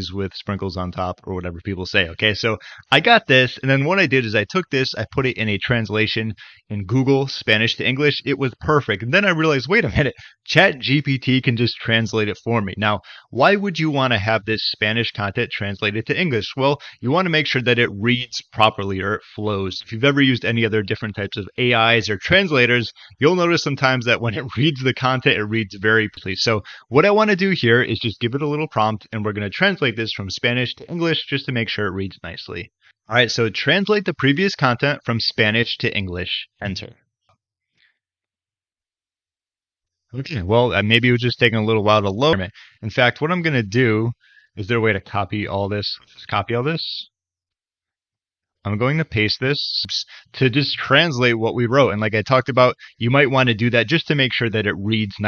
cheese with sprinkles on top, or whatever people say. Okay, so I got this, and then what I did is I took this, I put it in a translation in Google, Spanish to English. It was perfect. And then I realized, wait a minute, ChatGPT can just translate it for me. Now, why would you want to have this Spanish content translated to English? Well, you want to make sure that it reads properly or it flows. If you've ever used any other different types of AIs or translators, you'll notice sometimes that when it reads the content, it reads very poorly. So what I want to do here is just give it a little prompt, and we're going to translate this from Spanish to English just to make sure it reads nicely. All right, so translate the previous content from Spanish to English. Enter. Okay, well, maybe it was just taking a little while to load. In fact, what I'm going to do, is there a way to copy all this? Just copy all this. I'm going to paste this to just translate what we wrote. And like I talked about, you might want to do that just to make sure that it reads nice.